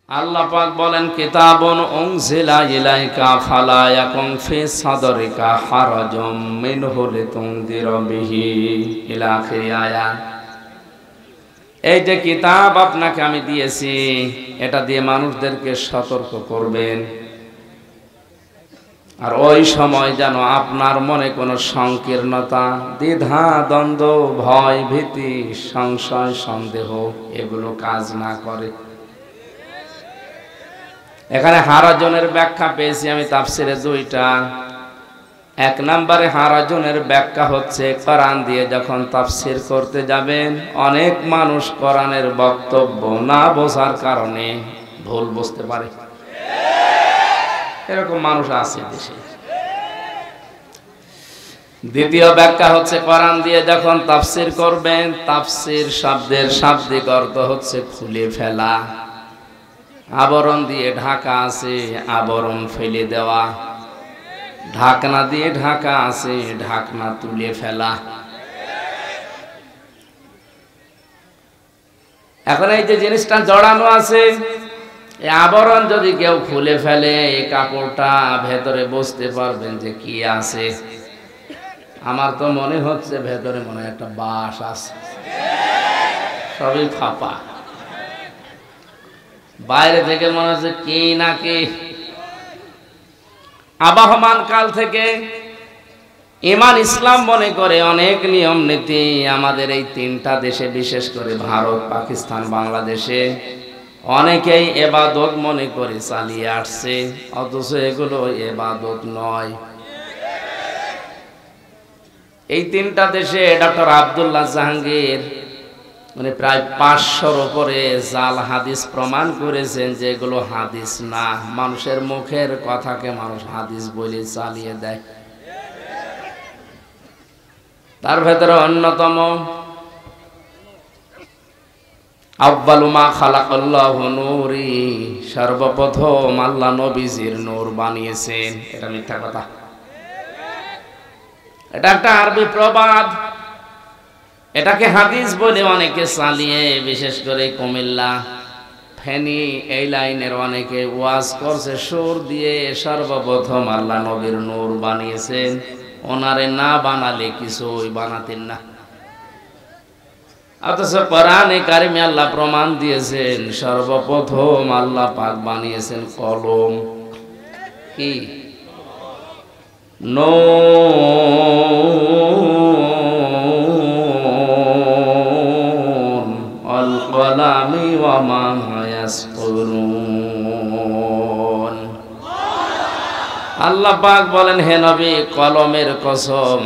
আল্লাহ পাক বলেন কিতাবুন উনজিলা ইলাইকা ফালা ইয়াকুন ফি সাদরিকা হারাজুম মিনহু লিতুনদিরা বিহি ইলা আখির আয়াত। এই যে কিতাব আপনাকে আমি দিয়েছি, এটা দিয়ে মানুষদেরকে সতর্ক করবেন, আর ওই সময় যেন আপনার মনে কোনো সংকীর্ণতা, দ্বিধা, দ্বন্দ্ব, ভয়, ভীতি, সংশয়, সন্দেহ এগুলো কাজ না করে। এখানে হারাজনের ব্যাখ্যা পেয়েছি আমি তাফসিরে দুইটা। এক নম্বরে হারাজনের ব্যাখ্যা হচ্ছে কোরআন দিয়ে যখন তাফসির করতে যাবেন, অনেক মানুষ কোরআনের বক্তব্য না বোঝার কারণে ভুল বুঝতে পারে। এরকম মানুষ আছে দেশে। দ্বিতীয় ব্যাখ্যা হচ্ছে কোরআন দিয়ে যখন তাফসির করবেন, তাফসির শব্দের শাব্দিক অর্থ হচ্ছে খুলে ফেলা। আবরণ দিয়ে ঢাকা আছে, আবরণ ফেলে দেওয়া। ঢাকনা দিয়ে ঢাকা আছে, ঢাকনা তুলে ফেলা। এখন এই যে জিনিসটা জড়ানো আছে, এই আবরণ যদি কেউ খুলে ফেলে, এই কাপড়টা ভেতরে বুঝতে পারবেন যে কি আছে। আমার তো মনে হচ্ছে ভেতরে মনে হয় একটা বাস আছে, সবই ফাঁপা। বাইরে থেকে মনে হচ্ছে কি না কি। আবহমান কাল থেকে ঈমান ইসলাম মনে করে অনেক নিয়ম নীতি আমাদের এই তিনটা দেশে, বিশেষ করে ভারত, পাকিস্তান, বাংলাদেশে অনেকেই ইবাদত মনে করে চালিয়ে আসছে, অথচ এগুলো ইবাদত নয়। এই তিনটা দেশে ডক্টর আব্দুল্লাহ জাহাঙ্গীর মানে প্রায় 500-র উপরে জাল হাদিস প্রমাণ করেছেন যে এগুলো হাদিস না, মানুষের মুখের কথাকে মানুষ হাদিস বলে চালিয়ে দেয়। তার ভেতরে অন্যতম আউয়ালু মা খালাকাল্লাহু নূরি, সর্বপ্রথম আল্লাহ নবীজির নূর বানিয়েছেন। এটা মিথ্যা কথা, এটা একটা আরবি প্রবাদ। এটাকে হাদিস বলে অনেকে চালিয়ে, বিশেষ করে কুমিল্লা, ফেনী এই লাইনের অনেকে ওয়াজ করছে সুর দিয়ে, সর্বপ্রথম আল্লাহ নবীর নূর বানিয়েছেন, ওনারে না বানালে কিছুই বানাতেন না। অথচ কোরআনে কারিমে আল্লাহ প্রমাণ দিয়েছেন সর্বপ্রথম আল্লাহ পাক বানিয়েছেন কলম। কি? নুন ওয়াল কলামি ওয়া মা ইয়াসতুরুন। আল্লাহ পাক বলেন, হে নবী, কলমের কসম,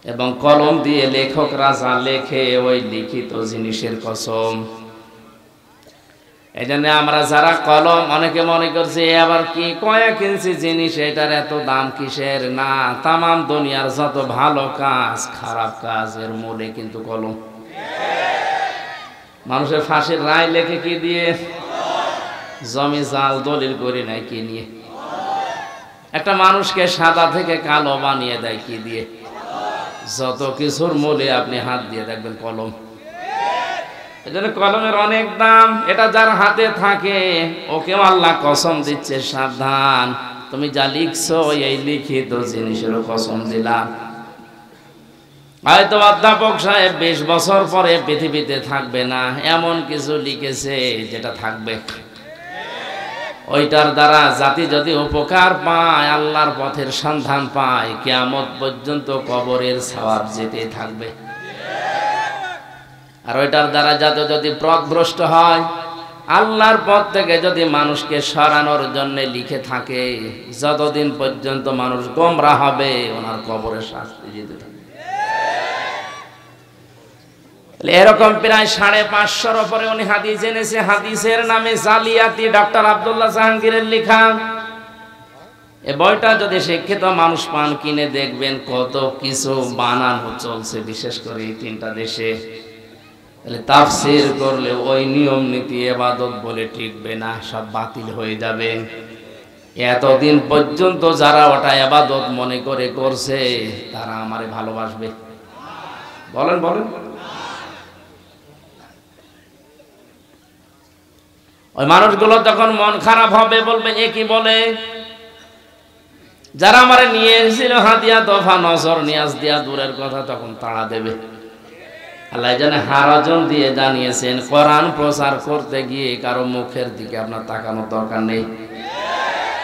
এবং কলম দিয়ে লেখকরা যা লেখে ওই লিখিত জিনিসের কসম। এই জন্য আমরা যারা কলম, অনেকে মনে করছে আবার কি কয়েক ইঞ্চি জিনিস, এটার এত দাম কিসের? না, তামাম দুনিয়ার যত ভালো কাজ, খারাপ কাজের মূলে কিন্তু কলম। মানুষের ফাঁসির রায় লেখে কি দিয়ে? জমি জাল দলিল করে নেয় কি নিয়ে? একটা মানুষকে সাদা থেকে কালো বানিয়ে দেয় কি দিয়ে? যত কিছুর মূলে আপনি হাত দিয়ে দেখবেন কলম। এজন্য কলমের অনেক দাম। এটা যার হাতে থাকে ওকেও আল্লাহ কসম দিচ্ছে, সাবধান, তুমি যা লিখছো এই লিখিত জিনিসেরও কসম দিলাম। হয়তো অধ্যাপক সাহেব 20 বছর পরে পৃথিবীতে থাকবে না, এমন কিছু লিখেছে যেটা থাকবে। ওইটার দ্বারা জাতি যদি উপকার পায়, আল্লাহর পথের সন্ধান পায়, কিয়ামত পর্যন্ত কবরের সওয়াব যেতে থাকবে। আর ওইটার দ্বারা যদি পথভ্রষ্ট হয়, আল্লাহর পথ থেকে যদি মানুষকে সরানোর জন্য লিখে থাকে, যতদিন পর্যন্ত মানুষ গোমরাহ হবে ওনার কবরের শাস্তি যেতে থাকবে। এরকম প্রায় 550-র উপরে উনি হাদিস এনেছে। হাদিসের নামে জালিয়াতি, ডক্টর আব্দুল্লাহ জাহাঙ্গীরের লেখা। এই বইটা যদি শিক্ষিত মানুষ পান, কিনে দেখবেন কত কিছু বানানো চলছে, বিশেষ করে এই তিনটা দেশে। তাহলে তাফসীর করলে ওই নিয়ম নীতি ইবাদত বলে টিকবে না, সব বাতিল হয়ে যাবে। এতদিন পর্যন্ত যারা ওটা ইবাদত মনে করে করছে, তারা আমারে ভালোবাসবে? বলেন বলেন। ওই মানুষগুলো তখন মন খারাপ হবে, বলবে এ কি বলে, যারা আমারে নিয়ে এসেছিল হাদিয়া তোফা নজর নিয়াজ দিয়া দূরের কথা, তখন তাড়া দেবে। আল্লাহ জানে হারাজন দিয়ে জানিয়েছেন, কোরআন প্রচার করতে গিয়ে কারো মুখের দিকে আপনার তাকানোর দরকার নেই।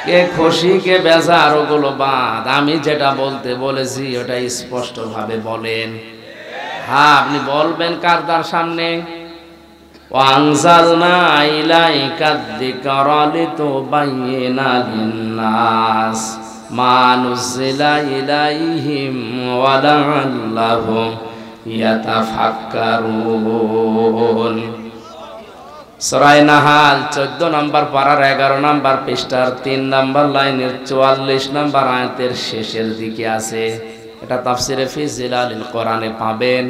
কে খুশি কে বেজার ওগুলো বাদ, আমি যেটা বলতে বলেছি ওটা স্পষ্ট ভাবে বলেন। হ্যাঁ, আপনি বলবেন কার তার সামনে, ওয়ানজালনা ইলাইকা যিকরা লিতুবাইয়িনা লিন-নাস মা নুজিলা ইলাইহিম ওয়া লাআল্লাহুম ইয়াতাফাক্কারুন। সূরা নাহাল 14 নম্বর পারার 11 নম্বর পৃষ্ঠার 3 নম্বর লাইনের 44 নম্বর আয়াতের শেষের দিকে আছে। এটা তাফসিরে ফি জিলালিল কোরআনে পাবেন।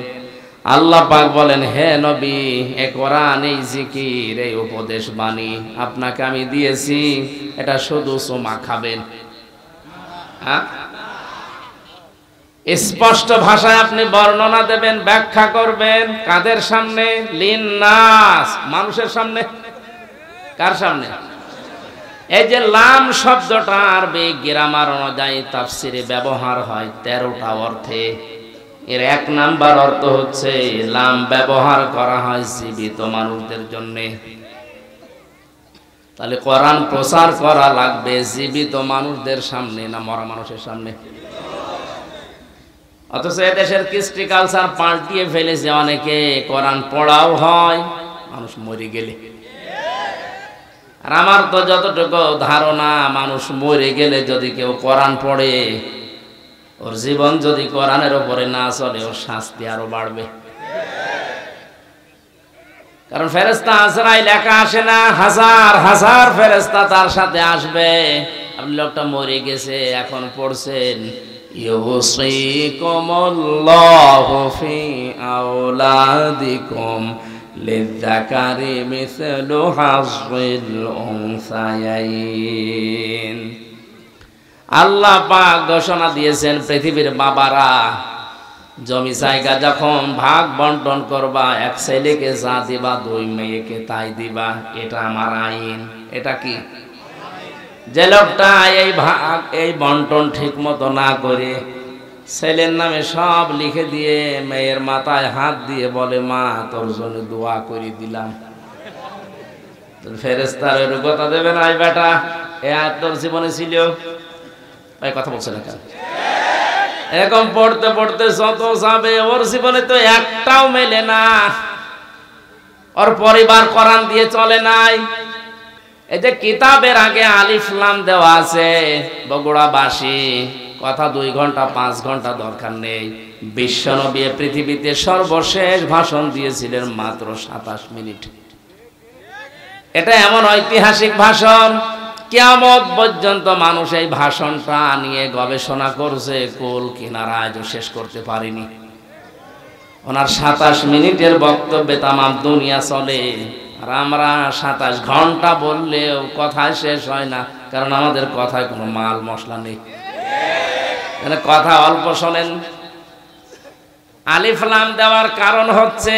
আল্লাহ পাক বলেন, হে নবী, এ কোরআন, এই জিকির, এই উপদেশ বাণী আপনাকে আমি দিয়েছি, এটা শুধু চুমা খাবেন। হ্যাঁ, স্পষ্ট ভাষায় আপনি বর্ণনা দেবেন, ব্যাখ্যা করবেন। কাদের সামনে? লিন্নাস, মানুষের সামনে। কার সামনে? এই যে লাম শব্দটা আরবি গ্রামার অনুযায়ী তাফসিরে ব্যবহার হয় 13টা অর্থে। এর 1 নাম্বার অর্থ হচ্ছে লাম ব্যবহার করা হয় জীবিত মানুষদের জন্য। তাহলে কোরআন প্রচার করা লাগবে জীবিত মানুষদের সামনে না মরা মানুষের সামনে? অথচ এদেশের কৃষ্টি কালচার পাল্টিয়ে ফেলেছে অনেকে, কোরআন পড়াও হয় মানুষ মরে গেলে। আর আমার তো যতটুকু ধারণা, মানুষ মরে গেলে যদি কেউ কোরআন পড়ে, ওর জীবন যদি কোরআনের উপরে না চলে, ওর শাস্তি আরো বাড়বে। কারণ ফেরেশতা আজরাইল একা আসে না, হাজার হাজার ফেরেশতা তার সাথে আসবে। আপনি লোকটা মরে গেছে, এখন পড়ছেন ইউসিকুমুল্লাহু ফি আওলাদিকুম লিযযাকারি মিসলু হাযযিল উনসায়াইন। আল্লাহ পাক ঘোষণা দিয়েছেন, পৃথিবীর বাবারা জমি জায়গা যখন ভাগ বন্টন করবা, এক ছেলেকে যা দিবা, 2 মেয়েকে তাই দিবা, এটা আমার আইন। এটা কি? যে লোকটা এই বন্টন ঠিক মতো না করে ছেলের নামে সব লিখে দিয়ে মেয়ের মাথায় হাত দিয়ে বলে, মা তোর জন্য দোয়া করে দিলাম, ফেরেশতার ওই কথা দেবে না, বেটা এ আর তোর জীবনে ছিল? এই কথা বলছে না কেন? এরকম পড়তে পড়তে যত যাবে, ওর জীবনে তো একটাও মেলে না, ওর পরিবার কোরআন দিয়ে চলে নাই। এই যে কিতাবের আগে আলিফ লাম দেওয়া আছে, বগুড়াবাসী কথা 2 ঘন্টা 5 ঘন্টা দরকার নেই। বিশ্বনবী পৃথিবীতে সর্বশেষ ভাষণ দিয়েছিলেন মাত্র 27 মিনিট। এটা এমন ঐতিহাসিক ভাষণ, কিয়ামত পর্যন্ত মানুষ এই ভাষণটা নিয়ে গবেষণা করছে, কুল কিনারা আজও শেষ করতে পারেনি। ওনার 27 মিনিটের বক্তব্যে তামাম দুনিয়া চলে, আর আমরা 27 ঘন্টা বললেও কথা শেষ হয় না, কারণ আমাদের কথায় কোনো মাল মশলা নেই, কথা অল্প শোনেন। আলিফ লাম দেওয়ার কারণ হচ্ছে,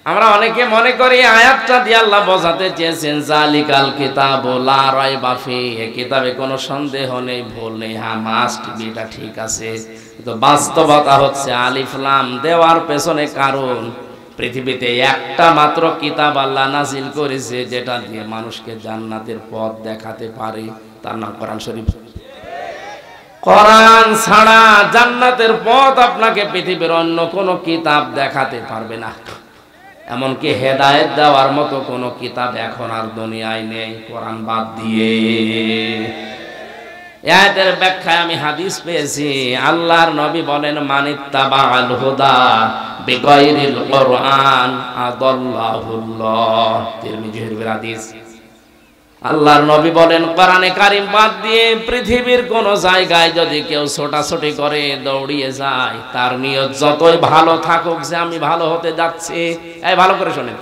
আমরা অনেকে মনে করি আয়াতটা দিয়ে আল্লাহ বোঝাতে চেয়েছেন জালিকাল কিতাবু লা রাইবা ফিহি, এই কিতাবে কোনো সন্দেহ নেই, ভুল নেই, হ্যাঁ মাস্ট বি, এটা ঠিক আছে। কিন্তু বাস্তবতা হচ্ছে আলিফ লাম দেওয়ার পেছনে কারণ, পৃথিবীতে একটা মাত্র কিতাব আল্লাহ নাজিল করেছে যেটা দিয়ে মানুষকে জান্নাতের পথ দেখাতে পারে, তার নাম কোরআন শরীফ। কোরআন ছাড়া জান্নাতের পথ আপনাকে পৃথিবীর অন্য কোনো কিতাব দেখাতে পারবে না। এমনকি হেদায়েত দেওয়ার মতো কোনো কিতাব এখন আর দুনিয়ায় নেই কোরআন বাদ দিয়ে। আয়াতের ব্যাখ্যায় আমি হাদিস পেয়েছি, আল্লাহর নবী বলেন, মানিত্তাবাআল হুদা বিগাইরিল কোরআন আদাল্লাহুল্লাহ। তিরমিজির হাদিস। আল্লাহর নবী বলেন, কোরআনে কারীম বাদ দিয়ে পৃথিবীর কোন জায়গায় যদি কেউ ছোটাছুটি করে, দৌড়িয়ে যায়, তার নিয়ত যতই ভালো থাকুক যে আমি ভালো হতে যাচ্ছি, এই ভালো করে শোনেন,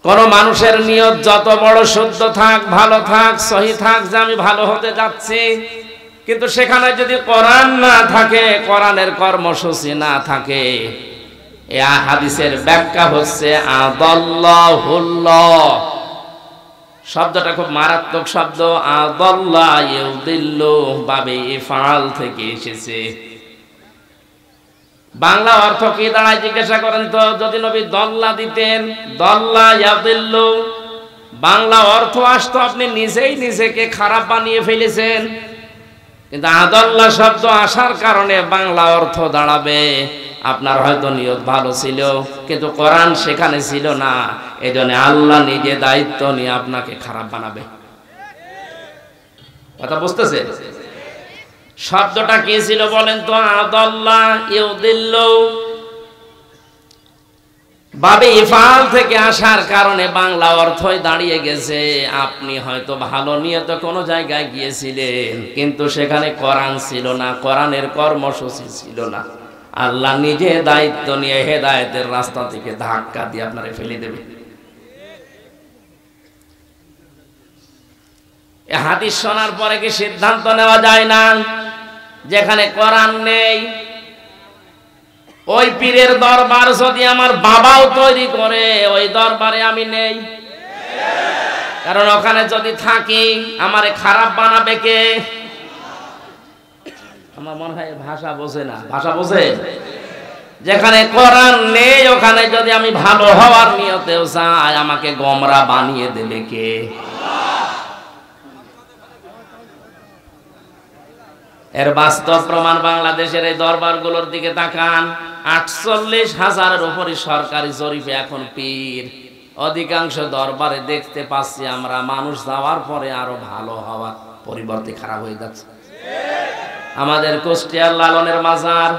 কোন মানুষের নিয়ত যত বড় শুদ্ধ থাক, ভালো থাক, সহি থাক যে আমি ভালো হতে যাচ্ছি, কিন্তু সেখানে যদি কোরআন না থাকে, কোরআনের কর্মসূচি না থাকে, এই হাদিসের ব্যাখ্যা হচ্ছে আদাল্লাহুল্লাহ শব্দটা খুব মারাত্মক শব্দ। আদাল্লা ইউদিল্লু বাবে ইফআল থেকে এসেছে। বাংলা অর্থ কি দাঁড়ায় জিজ্ঞাসা করেন তো? যদি নবী দল্লা দিতেন, দল্লা ইয়াদিল্লু, বাংলা অর্থ আসতো আপনি নিজেই নিজেকে খারাপ বানিয়ে ফেলেছেন। কিন্তু আদাল্লা শব্দ আসার কারণে বাংলা অর্থ দাঁড়াবে আপনার হয়তো নিয়ত ভালো ছিল, কিন্তু কোরআন সেখানে ছিল না, এই জন্য আল্লাহ নিজে দায়িত্ব নিয়ে আপনাকে খারাপ বানাবে। কথা বুঝতেছে? শব্দটা কি ছিল বলেন তো? আদাল্লা ইউদিল্লু বাবে ইফআল থেকে আসার কারণে বাংলা অর্থই দাঁড়িয়ে গেছে। আপনি হয়তো ভালো নিয়ত কোনো জায়গায় গিয়েছিলেন, কিন্তু সেখানে কোরআন ছিল না, কোরআনের কর্মসূচি ছিল না। আল্লাহ নিজে দায়িত্ব নিয়ে হেদায়েতের রাস্তা থেকে ধাক্কা দিয়ে আপনারে ফেলে দেবে। এই হাদিস শোনার পরে কি সিদ্ধান্ত নেওয়া যায় না যেখানে কোরআন নেই, ওই পীরের দরবার যদি আমার বাবাও তৈরি করে ওই দরবারে আমি নেই? কারণ ওখানে যদি থাকি আমারে খারাপ বানাবে কে? আমার মনে হয় ভাষা বোঝে না। ভাষা বোঝে? যেখানে কোরআন নেই ওখানে যদি আমি ভালো হওয়ার নিয়তেও চাই আমাকে গোমরা বানিয়ে দেবে কে? এর বাস্তব প্রমাণ বাংলাদেশের এই দরবারগুলোর দিকে তাকান। 48,000-এর উপরে সরকারি জরিপে এখন পীর। অধিকাংশ দরবারে দেখতে পাচ্ছি আমরা মানুষ যাওয়ার পরে আরো ভালো হওয়ার পরিবর্তে খারাপ হয়ে যাচ্ছে। আমাদের কুষ্টিয়ার লালনের মাজার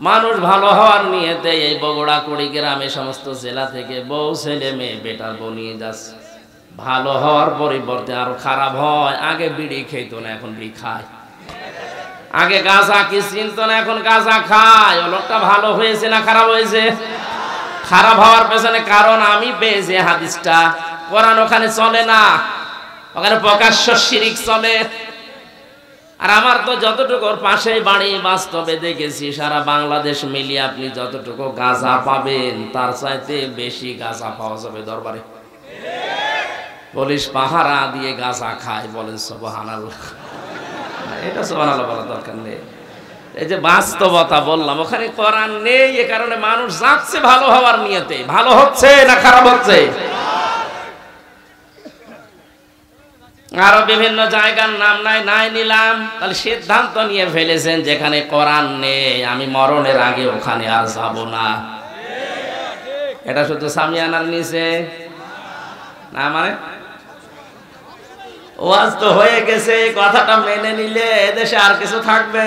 মানুষ ভালো হওয়ার নিয়তে এই বগুড়া কুড়িগ্রামে সমস্ত জেলা থেকে বউ ছেলে মেয়ে বেটার বউ নিয়ে যাচ্ছে। ভালো হওয়ার পরিবর্তে আরো খারাপ হয়। আগে বিড়ি খেত না, এখন বিড়ি খায়। আগে গাঁজা কি চিনত না, এখন গাঁজা খায়। ও লোকটা ভালো হয়েছে না খারাপ হয়েছে? খারাপ হওয়ার পেছনে কারণ আমি পেয়েছি হাদিসটা। কোরআন ওখানে চলে না, ওখানে প্রকাশ্য শিরিক চলে। আর আমার তো যতটুকু পাশেই বাড়ি, বাস্তবে দেখেছি সারা বাংলাদেশ মিলিয়ে আপনি যতটুকু গাঁজা পাবেন তার চাইতে বেশি গাঁজা পাওয়া যাবে দরবারে। পুলিশ পাহারা দিয়ে গাঁজা খায়, বলেন সুবহানাল্লাহ। এটা সুবহানাল্লাহ বলার দরকার নেই। এই যে বাস্তবতা বললাম, ওখানে কোরআন নেই, এ কারণে মানুষ যাচ্ছে ভালো হওয়ার নিয়তে। ভালো হচ্ছে না খারাপ হচ্ছে? আরো বিভিন্ন জায়গার নাম নাই নিলাম। তাহলে সিদ্ধান্ত নিয়ে ফেলেছেন যেখানে কোরআন নেই আমি মরণের আগে ওখানে আর যাব না। এটা শুধু সামিয়ানার নিচে না, মানে ওয়াজ তো হয়ে গেছে, কথাটা মেনে নিলে এদেশে আর কিছু থাকবে?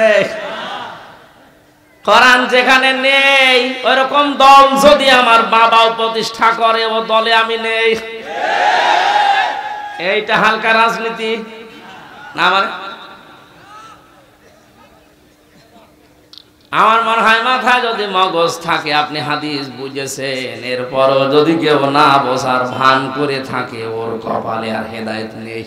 কোরআন যেখানে নেই ওইরকম দল যদি আমার বাবাও প্রতিষ্ঠা করে ও দলে আমি নেই, এইটা হালকা রাজনীতি না? মানে আমার মনে হয় মাথায় যদি মগজ থাকে, আপনি হাদিস বুঝেছেন, এরপরও যদি কেউ না বোঝার ভান করে থাকে ওর কপালে আর হেদায়েত নেই।